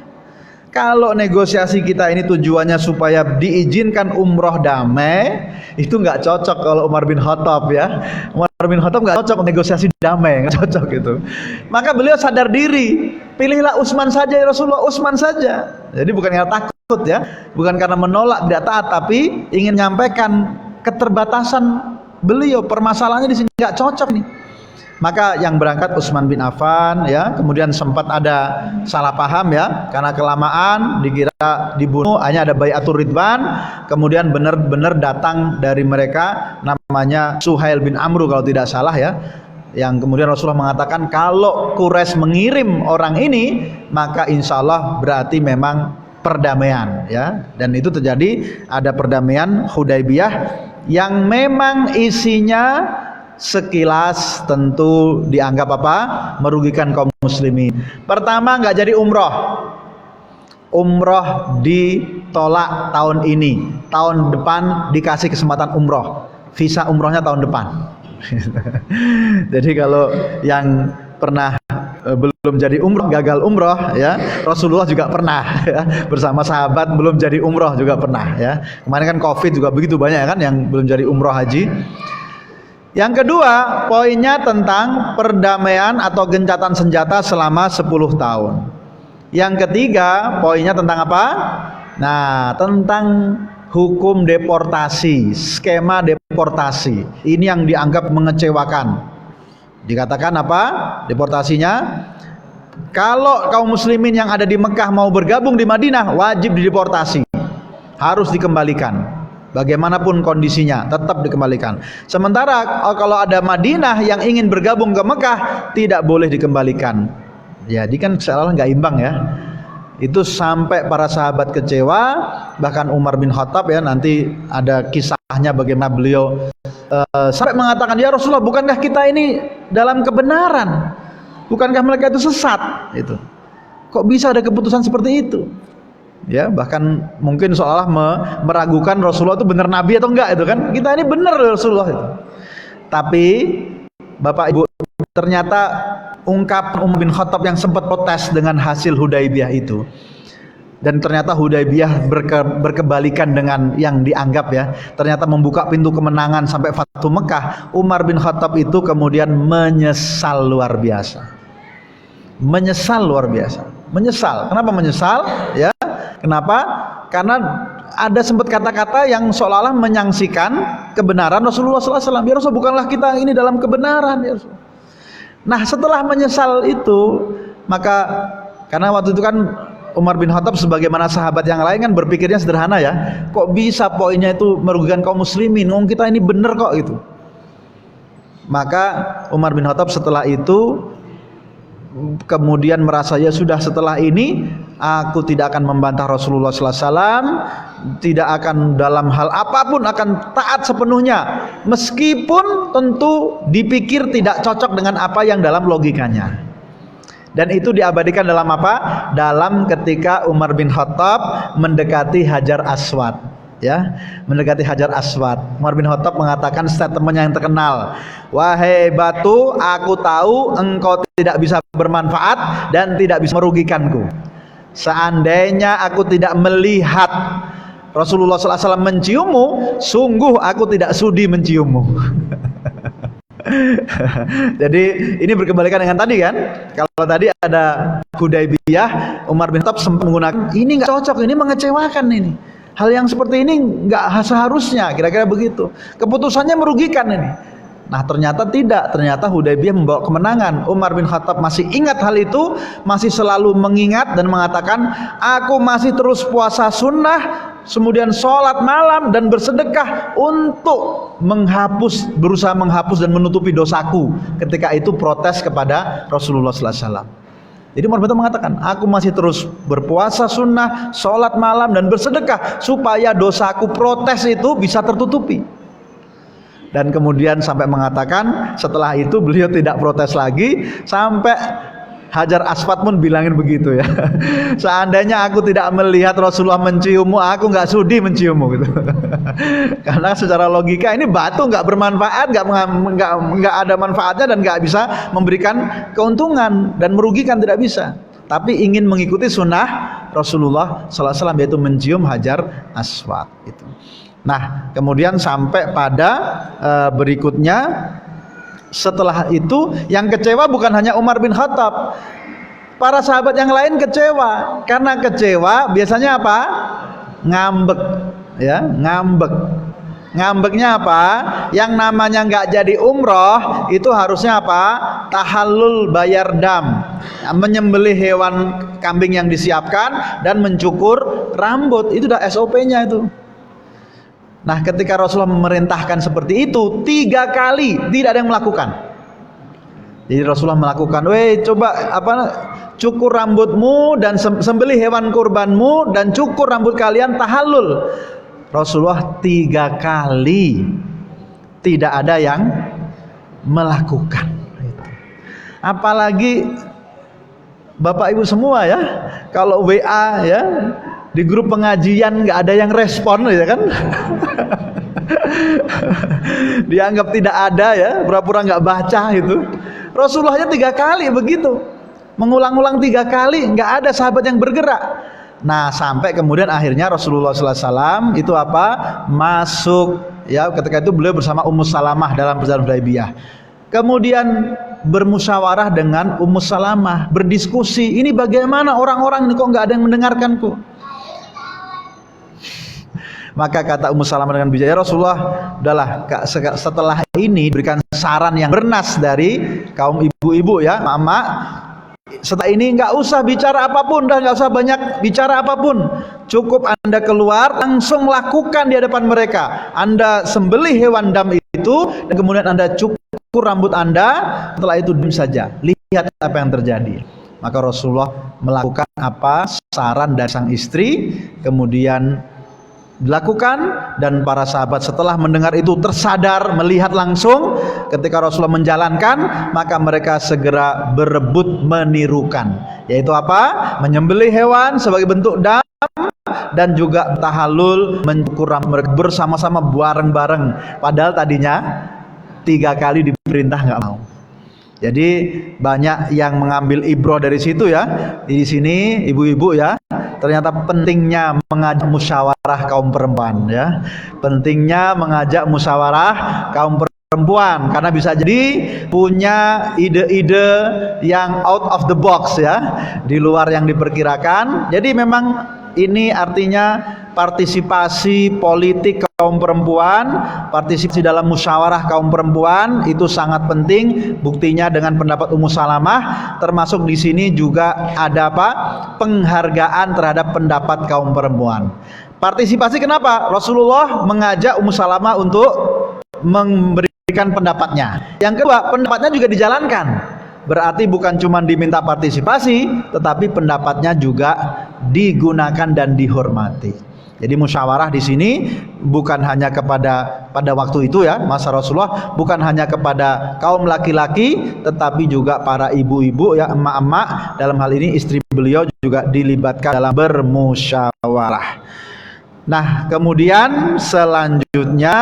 Kalau negosiasi kita ini tujuannya supaya diizinkan umroh damai, itu nggak cocok kalau Umar bin Khattab ya. Umar bin Khattab nggak cocok negosiasi damai, nggak cocok gitu. Maka beliau sadar diri, pilihlah Utsman saja ya Rasulullah, Utsman saja. Jadi bukan karena takut ya, bukan karena menolak tidak taat, tapi ingin menyampaikan keterbatasan beliau, permasalahannya di sini nggak cocok nih. Maka yang berangkat Utsman bin Affan ya, kemudian sempat ada salah paham ya, karena kelamaan dikira dibunuh, hanya ada Bai'atur Ridwan, kemudian benar-benar datang dari mereka namanya Suhail bin Amru kalau tidak salah ya, yang kemudian Rasulullah mengatakan kalau Quraisy mengirim orang ini maka insya Allah berarti memang perdamaian ya, dan itu terjadi, ada perdamaian Hudaybiyah yang memang isinya sekilas tentu dianggap apa? Merugikan kaum muslimin. Pertama, nggak jadi umroh. Umroh ditolak tahun ini. Tahun depan dikasih kesempatan umroh. Visa umrohnya tahun depan. Jadi kalau yang pernah belum jadi umroh, gagal umroh ya, Rasulullah juga pernah ya, bersama sahabat belum jadi umroh juga pernah ya. Kemarin kan Covid juga begitu banyak kan yang belum jadi umroh haji. Yang kedua, poinnya tentang perdamaian atau gencatan senjata selama 10 tahun. Yang ketiga, poinnya tentang apa? Nah, tentang hukum deportasi, skema deportasi. Ini yang dianggap mengecewakan. Dikatakan apa? Deportasinya, kalau kaum muslimin yang ada di Mekah mau bergabung di Madinah, wajib dideportasi. Harus dikembalikan. Bagaimanapun kondisinya tetap dikembalikan. Sementara kalau ada Madinah yang ingin bergabung ke Mekah, tidak boleh dikembalikan. Jadi kan seolah nggak imbang ya. Itu sampai para sahabat kecewa, bahkan Umar bin Khattab ya, nanti ada kisahnya bagaimana beliau sampai mengatakan, ya Rasulullah, bukankah kita ini dalam kebenaran? Bukankah mereka itu sesat? Itu. Kok bisa ada keputusan seperti itu? Ya, bahkan mungkin seolah meragukan Rasulullah itu benar nabi atau enggak itu kan. Kita ini benar Rasulullah itu. Tapi Bapak Ibu, ternyata ungkapan Umar bin Khattab yang sempat protes dengan hasil Hudaybiyah itu Dan ternyata Hudaybiyah berkebalikan dengan yang dianggap ya. Ternyata membuka pintu kemenangan sampai Fathu Mekah. Umar bin Khattab itu kemudian menyesal luar biasa. Menyesal luar biasa. Menyesal. Kenapa menyesal? Ya. Kenapa? Karena ada sempat kata-kata yang seolah-olah menyangsikan kebenaran Rasulullah SAW. Ya Rasul, bukanlah kita ini dalam kebenaran ya Rasul. Nah setelah menyesal itu, maka karena waktu itu kan Umar bin Khattab sebagaimana sahabat yang lain kan berpikirnya sederhana ya. Kok bisa poinnya itu merugikan kaum muslimin? Ngomong kita ini bener kok gitu. Maka Umar bin Khattab setelah itu kemudian merasa ya sudah, setelah ini aku tidak akan membantah Rasulullah SAW, tidak akan dalam hal apapun akan taat sepenuhnya, meskipun tentu dipikir tidak cocok dengan apa yang dalam logikanya. Dan itu diabadikan dalam apa? Dalam ketika Umar bin Khattab mendekati Hajar Aswad, ya, mendekati Hajar Aswad. Umar bin Khattab mengatakan statement yang terkenal, wahai batu, aku tahu engkau tidak bisa bermanfaat dan tidak bisa merugikanku. Seandainya aku tidak melihat Rasulullah SAW menciummu, sungguh aku tidak sudi menciummu. Jadi ini berkebalikan dengan tadi kan. Kalau tadi ada Hudaybiyah, Umar bin Khattab sempat menggunakan ini nggak cocok, ini mengecewakan ini. Hal yang seperti ini nggak seharusnya, kira-kira begitu. Keputusannya merugikan ini. Nah ternyata tidak, ternyata Hudaybiyah membawa kemenangan. Umar bin Khattab masih ingat hal itu, masih selalu mengingat dan mengatakan, aku masih terus puasa sunnah, kemudian sholat malam dan bersedekah untuk berusaha menghapus dan menutupi dosaku. Ketika itu protes kepada Rasulullah SAW. Jadi Umar bin Khattab mengatakan, aku masih terus berpuasa sunnah, sholat malam dan bersedekah supaya dosaku protes itu bisa tertutupi. Dan kemudian sampai mengatakan setelah itu beliau tidak protes lagi, sampai Hajar Aswad pun bilangin begitu ya. Seandainya aku tidak melihat Rasulullah menciummu, aku nggak sudi menciummu gitu. Karena secara logika ini batu nggak bermanfaat, nggak ada manfaatnya dan nggak bisa memberikan keuntungan dan merugikan, tidak bisa. Tapi ingin mengikuti sunnah Rasulullah SAW, yaitu mencium Hajar Aswad itu. Nah kemudian sampai pada berikutnya, setelah itu yang kecewa bukan hanya Umar bin Khattab, para sahabat yang lain kecewa. Karena kecewa biasanya apa? Ngambek ya, ngambek. Ngambeknya apa? Yang namanya nggak jadi umroh itu harusnya apa? Tahallul bayar dam, menyembelih hewan kambing yang disiapkan dan mencukur rambut. Itu udah SOP-nya itu. Nah ketika Rasulullah memerintahkan seperti itu 3 kali tidak ada yang melakukan. Jadi Rasulullah melakukan, coba cukur rambutmu dan sembelih hewan kurbanmu dan cukur rambut kalian, tahallul. Rasulullah 3 kali tidak ada yang melakukan. Apalagi Bapak Ibu semua ya, kalau WA ya di grup pengajian nggak ada yang respon ya kan. Dianggap tidak ada ya, pura-pura nggak baca itu. Rasulullahnya 3 kali begitu, mengulang-ulang 3 kali, nggak ada sahabat yang bergerak. Nah sampai kemudian akhirnya Rasulullah SAW itu apa? Masuk ya, ketika itu beliau bersama Ummu Salamah dalam perjalanan Hudaybiyah. Kemudian bermusyawarah dengan Ummu Salamah, berdiskusi, ini bagaimana orang-orang ini kok nggak ada yang mendengarkanku. Maka kata Ummu Salamah dengan bijak, ya Rasulullah, udahlah setelah ini berikan saran yang bernas dari kaum ibu-ibu ya, mama. Setelah ini nggak usah bicara apapun, dan nggak usah banyak bicara apapun. Cukup Anda keluar, langsung lakukan di hadapan mereka. Anda sembelih hewan dam itu, dan kemudian Anda cukur rambut Anda. Setelah itu diam saja, lihat apa yang terjadi. Maka Rasulullah melakukan apa saran dari sang istri, kemudian dilakukan, dan para sahabat setelah mendengar itu tersadar, melihat langsung ketika Rasulullah menjalankan, maka mereka segera berebut menirukan, yaitu apa? Menyembelih hewan sebagai bentuk dam dan juga tahallul, mencukur rambut bersama-sama bareng-bareng, padahal tadinya 3 kali diperintah nggak mau. Jadi banyak yang mengambil ibroh dari situ ya. Di sini ibu-ibu ya, ternyata pentingnya mengajak musyawarah kaum perempuan ya. Pentingnya mengajak musyawarah kaum perempuan karena bisa jadi punya ide-ide yang out of the box ya, di luar yang diperkirakan. Jadi memang ini artinya partisipasi politik kaum perempuan, partisipasi dalam musyawarah kaum perempuan itu sangat penting. Buktinya dengan pendapat Ummu Salamah, termasuk di sini juga ada apa? Penghargaan terhadap pendapat kaum perempuan. Partisipasi kenapa? Rasulullah mengajak Ummu Salamah untuk memberikan pendapatnya. Yang kedua, pendapatnya juga dijalankan. Berarti bukan cuma diminta partisipasi, tetapi pendapatnya juga digunakan dan dihormati. Jadi musyawarah di sini bukan hanya pada waktu itu ya, masa Rasulullah, bukan hanya kepada kaum laki-laki, tetapi juga para ibu-ibu ya, emak-emak, dalam hal ini istri beliau juga dilibatkan dalam bermusyawarah. Nah, kemudian selanjutnya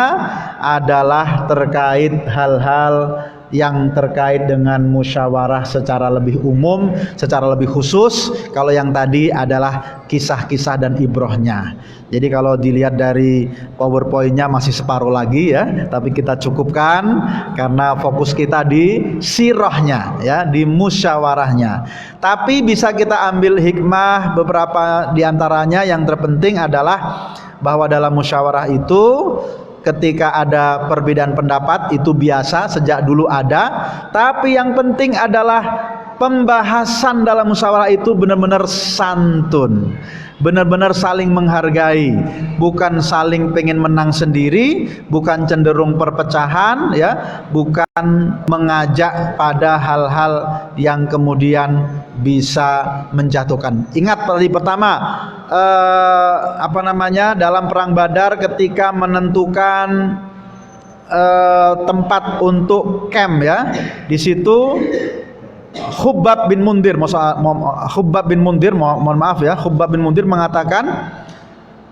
adalah terkait hal-hal yang terkait dengan musyawarah secara lebih umum, secara lebih khusus. Kalau yang tadi adalah kisah-kisah dan ibrohnya. Jadi kalau dilihat dari PowerPoint-nya masih separuh lagi ya, tapi kita cukupkan karena fokus kita di sirahnya ya, di musyawarahnya. Tapi bisa kita ambil hikmah beberapa diantaranya. Yang terpenting adalah bahwa dalam musyawarah itu ketika ada perbedaan pendapat itu biasa, sejak dulu ada. Tapi yang penting adalah pembahasan dalam musyawarah itu benar-benar santun, benar-benar saling menghargai, bukan saling pengen menang sendiri, bukan cenderung perpecahan ya, bukan mengajak pada hal-hal yang kemudian bisa menjatuhkan. Ingat tadi pertama dalam perang Badar ketika menentukan tempat untuk camp ya, di situ Khubbab bin Mundir mengatakan,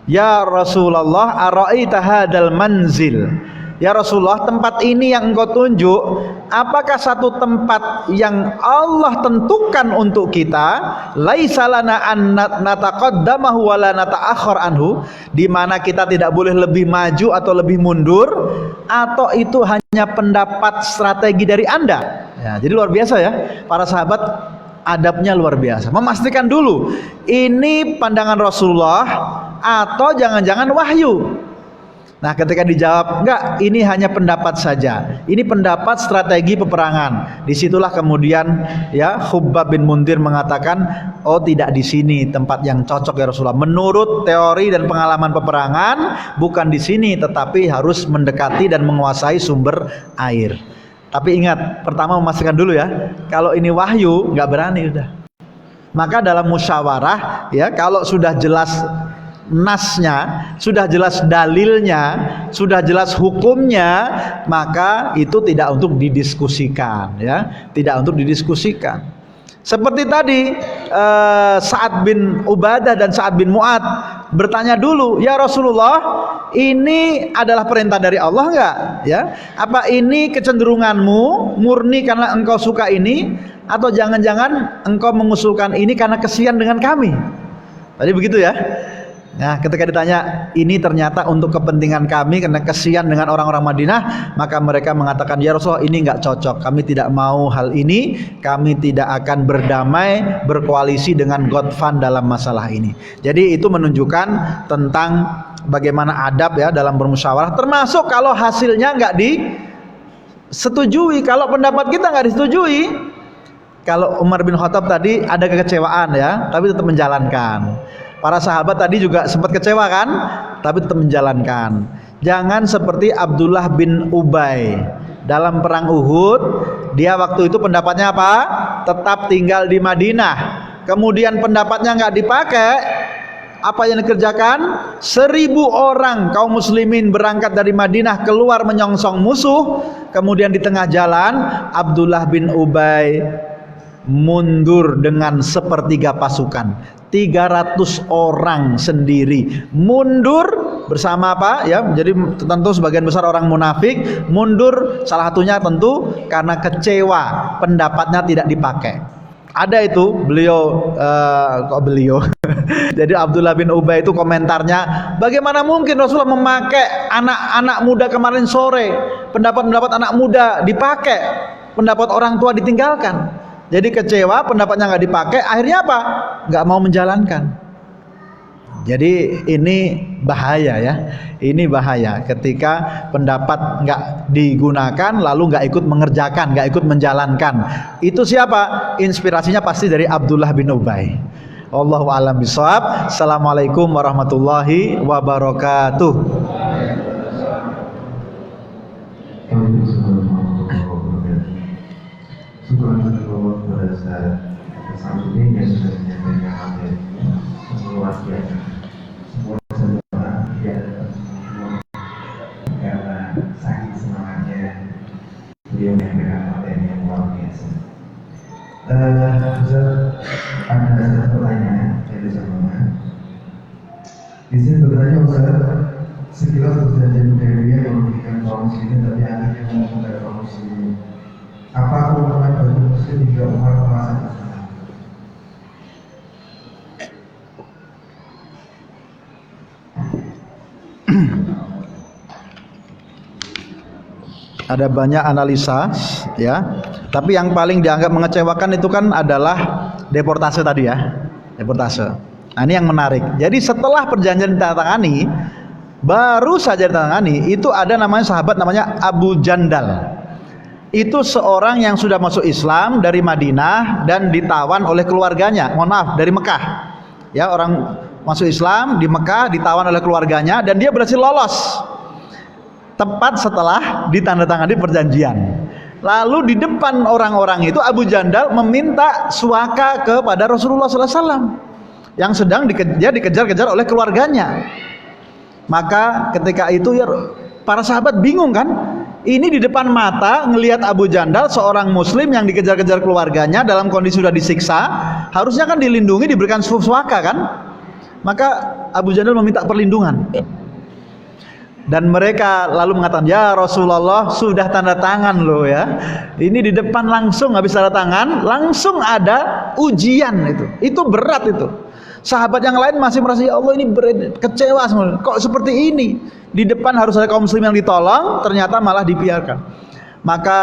ya Rasulullah, ara'aita hadzal manzil, ya Rasulullah, tempat ini yang engkau tunjuk, apakah satu tempat yang Allah tentukan untuk kita, laisa lana an nataqaddamahu wa la nata'akhkhar anhu, di mana kita tidak boleh lebih maju atau lebih mundur, atau itu hanya pendapat strategi dari Anda? Ya, jadi luar biasa ya, para sahabat adabnya luar biasa. Memastikan dulu ini pandangan Rasulullah atau jangan-jangan wahyu. Nah, ketika dijawab enggak, ini hanya pendapat saja, ini pendapat strategi peperangan, disitulah kemudian ya Khubbab bin Mundir mengatakan, oh tidak, di sini tempat yang cocok ya Rasulullah. Menurut teori dan pengalaman peperangan bukan di sini, tetapi harus mendekati dan menguasai sumber air. Tapi ingat, pertama memastikan dulu ya, kalau ini wahyu nggak berani udah. Maka dalam musyawarah ya, kalau sudah jelas nasnya, sudah jelas dalilnya, sudah jelas hukumnya, maka itu tidak untuk didiskusikan ya, tidak untuk didiskusikan. Seperti tadi Sa'ad bin Ubadah dan Sa'ad bin Mu'ad bertanya dulu, ya Rasulullah, ini adalah perintah dari Allah enggak ya? Apa ini kecenderunganmu murni karena engkau suka ini, atau jangan-jangan engkau mengusulkan ini karena kesian dengan kami? Tadi begitu ya. Nah, ketika ditanya, ini ternyata untuk kepentingan kami karena kesian dengan orang-orang Madinah, maka mereka mengatakan, ya Rasulullah, ini enggak cocok, kami tidak mau hal ini, kami tidak akan berdamai, berkoalisi dengan Ghatfan dalam masalah ini. Jadi itu menunjukkan tentang bagaimana adab ya dalam bermusyawarah, termasuk kalau hasilnya enggak disetujui, kalau pendapat kita enggak disetujui. Kalau Umar bin Khattab tadi ada kekecewaan ya, tapi tetap menjalankan. Para sahabat tadi juga sempat kecewa kan, tapi tetap menjalankan. Jangan seperti Abdullah bin Ubay dalam perang Uhud. Dia waktu itu pendapatnya apa? Tetap tinggal di Madinah. Kemudian pendapatnya nggak dipakai. Apa yang dikerjakan? 1000 orang kaum muslimin berangkat dari Madinah keluar menyongsong musuh. Kemudian di tengah jalan Abdullah bin Ubay mundur dengan sepertiga pasukan. 300 orang sendiri mundur bersama apa ya, jadi tentu sebagian besar orang munafik mundur, salah satunya tentu karena kecewa pendapatnya tidak dipakai. Ada itu beliau jadi Abdullah bin Ubay itu komentarnya, bagaimana mungkin Rasulullah memakai anak-anak muda kemarin sore, pendapat-pendapat anak muda dipakai, pendapat orang tua ditinggalkan. Jadi kecewa, pendapatnya nggak dipakai, akhirnya apa? Nggak mau menjalankan. Jadi ini bahaya ya, ini bahaya ketika pendapat nggak digunakan lalu nggak ikut mengerjakan, nggak ikut menjalankan. Itu siapa? Inspirasinya pasti dari Abdullah bin Ubay. Allahu a'lam bishawab. Assalamualaikum warahmatullahi wabarakatuh. Beliau memberikan materi yang luar biasa. Ada satu pertanyaan dari sama. Di sini bertanya Ustaz, sekilas perjanjian Hudaybiyah yang memberikan kaum muslimin tapi akhirnya memulai kaum muslimin. Apa keutamaan bagi muslim hingga Umar merasa bersalah? Ada banyak analisa ya, tapi yang paling dianggap mengecewakan itu kan adalah deportase tadi ya, deportase. Nah, ini yang menarik. Jadi setelah perjanjian ditandatangani, baru saja ditandatangani, itu ada namanya sahabat namanya Abu Jandal. Itu seorang yang sudah masuk Islam dari Madinah dan ditawan oleh keluarganya. Mohon maaf, dari Mekah. Ya, orang masuk Islam di Mekah ditawan oleh keluarganya dan dia berhasil lolos. Tepat setelah ditandatangani perjanjian. Lalu di depan orang-orang itu Abu Jandal meminta suaka kepada Rasulullah SAW yang sedang dikejar-kejar oleh keluarganya. Maka ketika itu ya para sahabat bingung kan? Ini di depan mata ngelihat Abu Jandal seorang muslim yang dikejar-kejar keluarganya dalam kondisi sudah disiksa, harusnya kan dilindungi, diberikan suaka kan? Maka Abu Jandal meminta perlindungan. Dan mereka lalu mengatakan, ya Rasulullah sudah tanda tangan loh ya. Ini di depan langsung habis tanda tangan, langsung ada ujian itu. Itu berat itu. Sahabat yang lain masih merasa, ya Allah ini kecewa semua. Kok seperti ini? Di depan harus ada kaum muslim yang ditolong, ternyata malah dibiarkan. Maka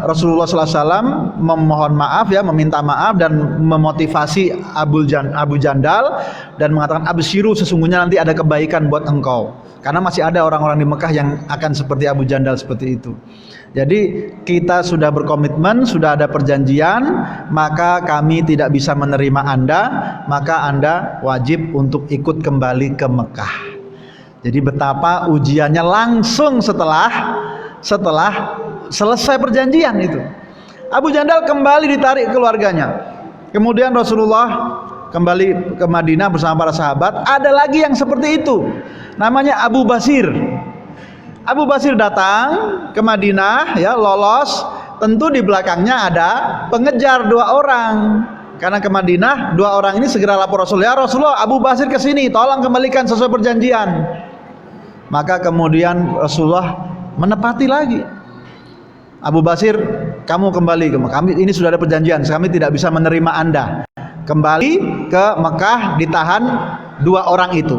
Rasulullah SAW memohon maaf ya, meminta maaf dan memotivasi Abu Jandal dan mengatakan, absyiru, sesungguhnya nanti ada kebaikan buat engkau, karena masih ada orang-orang di Mekah yang akan seperti Abu Jandal seperti itu. Jadi kita sudah berkomitmen, sudah ada perjanjian, maka kami tidak bisa menerima Anda, maka Anda wajib untuk ikut kembali ke Mekah. Jadi betapa ujiannya langsung setelah selesai perjanjian itu. Abu Jandal kembali ditarik keluarganya. Kemudian Rasulullah kembali ke Madinah bersama para sahabat. Ada lagi yang seperti itu, namanya Abu Basir. Abu Basir datang ke Madinah ya, lolos. Tentu di belakangnya ada pengejar 2 orang. Karena ke Madinah, 2 orang ini segera lapor Rasul, ya Rasulullah, Abu Basir ke sini, tolong kembalikan sesuai perjanjian. Maka kemudian Rasulullah menepati lagi. Abu Basir, kamu kembali ke Mekah. Kami ini sudah ada perjanjian, kami tidak bisa menerima Anda. Kembali ke Mekah, ditahan 2 orang itu.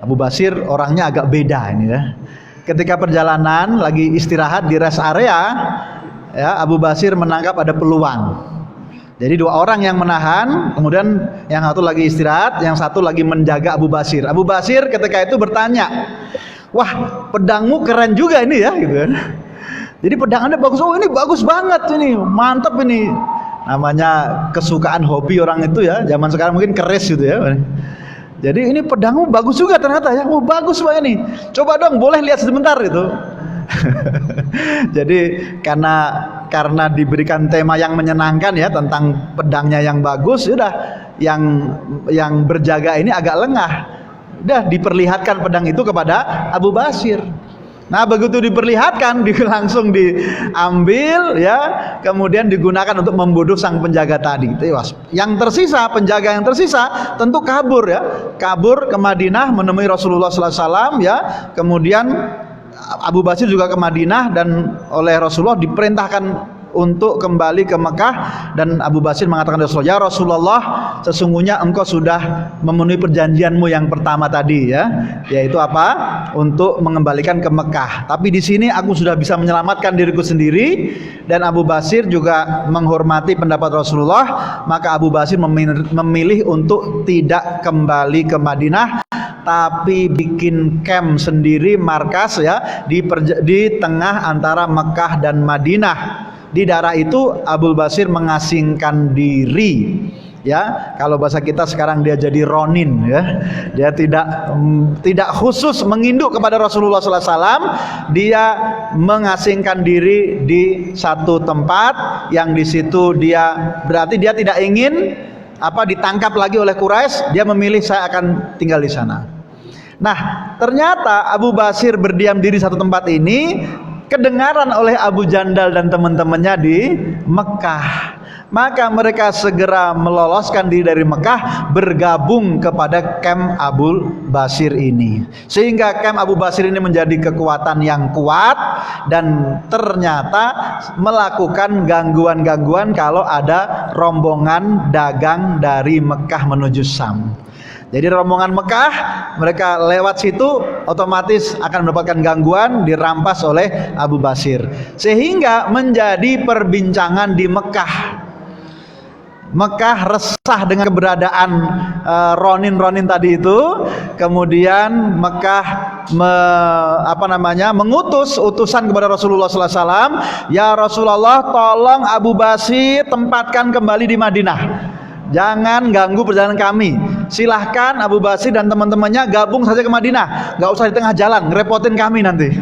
Abu Basir orangnya agak beda ini ya. Ketika perjalanan lagi istirahat di rest area, ya, Abu Basir menangkap ada peluang. Jadi 2 orang yang menahan, kemudian yang satu lagi istirahat, yang satu lagi menjaga Abu Basir. Abu Basir ketika itu bertanya, wah, pedangmu keren juga ini ya, gitu kan. Jadi pedang Anda bagus. Oh, ini bagus banget ini, mantap ini. Namanya kesukaan hobi orang itu ya. Zaman sekarang mungkin keris gitu ya. Jadi ini pedangmu bagus juga ternyata ya. Oh, bagus Pak ini. Coba dong, boleh lihat sebentar gitu. Jadi karena diberikan tema yang menyenangkan ya tentang pedangnya yang bagus, sudah yang berjaga ini agak lengah. Udah diperlihatkan pedang itu kepada Abu Basir. Nah, begitu diperlihatkan, langsung diambil ya, kemudian digunakan untuk membunuh sang penjaga tadi. Yang tersisa, penjaga yang tersisa tentu kabur ya. Kabur ke Madinah menemui Rasulullah SAW ya. Kemudian Abu Basir juga ke Madinah dan oleh Rasulullah diperintahkan untuk kembali ke Mekah, dan Abu Basir mengatakan ya Rasulullah, sesungguhnya engkau sudah memenuhi perjanjianmu yang pertama tadi ya, yaitu apa? Untuk mengembalikan ke Mekah. Tapi di sini aku sudah bisa menyelamatkan diriku sendiri. Dan Abu Basir juga menghormati pendapat Rasulullah, maka Abu Basir memilih untuk tidak kembali ke Madinah, tapi bikin camp sendiri, markas ya, di tengah antara Mekah dan Madinah. Di daerah itu Abu Basir mengasingkan diri ya, kalau bahasa kita sekarang dia jadi ronin ya, dia tidak khusus menginduk kepada Rasulullah SAW, dia mengasingkan diri di satu tempat yang di situ dia berarti dia tidak ingin ditangkap lagi oleh Quraisy, dia memilih saya akan tinggal di sana. Nah, ternyata Abu Basir berdiam diri satu tempat ini kedengaran oleh Abu Jandal dan teman-temannya di Mekah. Maka mereka segera meloloskan diri dari Mekah, bergabung kepada camp Abu Basir ini. Sehingga camp Abu Basir ini menjadi kekuatan yang kuat, dan ternyata melakukan gangguan-gangguan kalau ada rombongan dagang dari Mekah menuju Syam. Jadi rombongan Mekah, mereka lewat situ otomatis akan mendapatkan gangguan, dirampas oleh Abu Basir. Sehingga menjadi perbincangan di Mekah. Mekah resah dengan keberadaan ronin-ronin tadi itu. Kemudian Mekah mengutus utusan kepada Rasulullah SAW, ya Rasulullah, tolong Abu Basir tempatkan kembali di Madinah. Jangan ganggu perjalanan kami. Silahkan Abu Basir dan teman-temannya gabung saja ke Madinah. Gak usah di tengah jalan, ngerepotin kami nanti.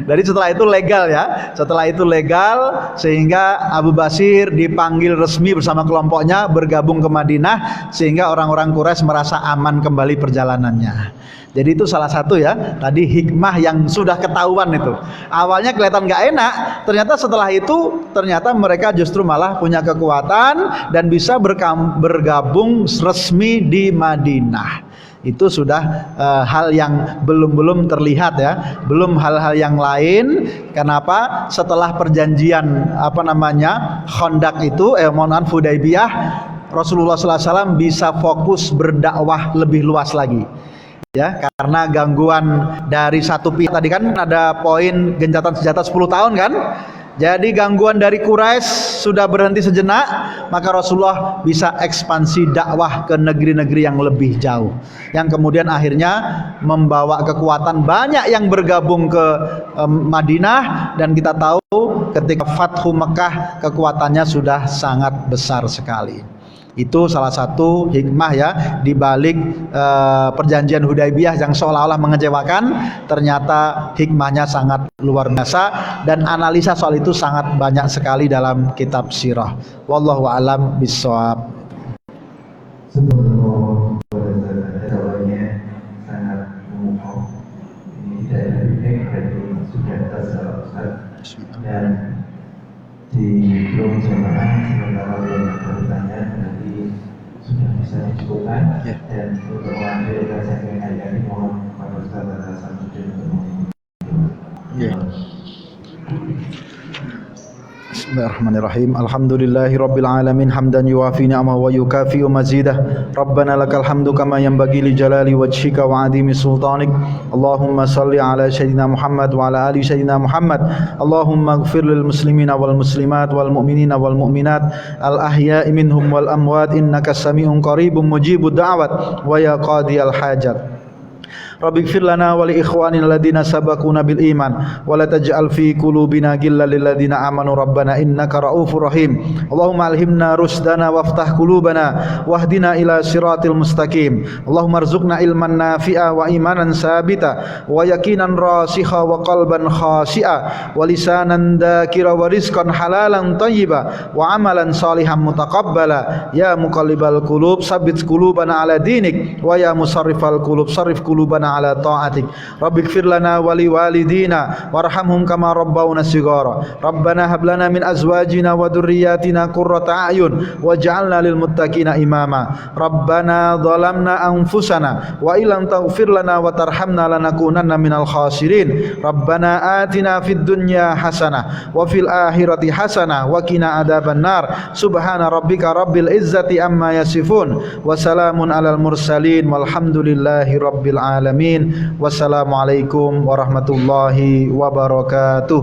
Jadi setelah itu legal ya. Setelah itu legal, sehingga Abu Basir dipanggil resmi bersama kelompoknya bergabung ke Madinah, sehingga orang-orang Quraisy merasa aman kembali perjalanannya. Jadi itu salah satu ya, tadi hikmah yang sudah ketahuan itu. Awalnya kelihatan gak enak, ternyata setelah itu ternyata mereka justru malah punya kekuatan dan bisa bergabung resmi di Madinah. Itu sudah hal yang belum terlihat ya, belum hal-hal yang lain. Kenapa? Setelah perjanjian Khandaq itu, Hudaybiyah, Rasulullah SAW bisa fokus berdakwah lebih luas lagi. Ya, karena gangguan dari satu pihak tadi kan ada poin gencatan senjata 10 tahun kan. Jadi gangguan dari Quraisy sudah berhenti sejenak, maka Rasulullah bisa ekspansi dakwah ke negeri-negeri yang lebih jauh, yang kemudian akhirnya membawa kekuatan banyak yang bergabung ke Madinah. Dan kita tahu ketika Fathu Mekah kekuatannya sudah sangat besar sekali. Itu salah satu hikmah ya di balik perjanjian Hudaybiyah yang seolah-olah mengecewakan, ternyata hikmahnya sangat luar biasa, dan analisa soal itu sangat banyak sekali dalam kitab sirah. Wallahu a'lam bishawab. Sebelum jawabannya sangat umum, ini tidak dari sudah Ustaz, dan di belum jamaah sementara yang bertanya nanti sudah bisa dicukupkan. Dan untuk mengakhiri kajian hari ini mohon kepada Ustaz Hasanuddin untuk Bismillahirrahmanirrahim. Alhamdulillahi rabbil alamin, hamdan yuwafi ni'amahu wa yukafi mazidah. Rabbana lakal hamdu kama yanbaghi li jalali wajhika wa 'azimi sultanik. Allahumma salli ala sayyidina Muhammad wa ala ali sayyidina Muhammad. Allahumma ighfir lil muslimina wal muslimat wal mu'minina wal mu'minat al ahya'i minhum wal amwat, innaka sami'un qaribun mujibud da'wat wa ya qadiyal hajat. Rabbi ighfir lana wa li ikhwanina alladziina sabaquna bil iman wa la taj'al fi qulubina ghillan lil ladziina amanu rabbana innaka ra'ufur rahim. Allahumma alhimna rusdana waftah qulubana wahdina ila siratil mustaqim. Allahumma arzuqna ilman nafi'a wa imanan sabita wa yaqinan rasikha wa qalban khashi'a wa lisanan dzakira wa rizqan halalan thayyiba wa amalan salihan mutaqabbala. Ya muqallibal qulub tsabbit qulubana ala dinik wa ya musarrifal qulub sarrif qulubana ala ta'atik. Rabbighfir lana wa liwalidina warhamhum kama rabbawna shighara. Rabbana hab lana min azwajina wa dhurriyyatina qurrata a'yun waj'alna lil muttaqina imama. Rabbana dhalamna anfusana wa illam taghfir lana wa tarhamna lanakunanna minal khasirin. Rabbana atina fid dunya hasanah wa fil akhirati hasanah wa qina adzabannar. Subhana rabbika rabbil izzati amma yasifun wa salamun alal mursalin walhamdulillahi rabbil alamin. Wassalamualaikum warahmatullahi wabarakatuh.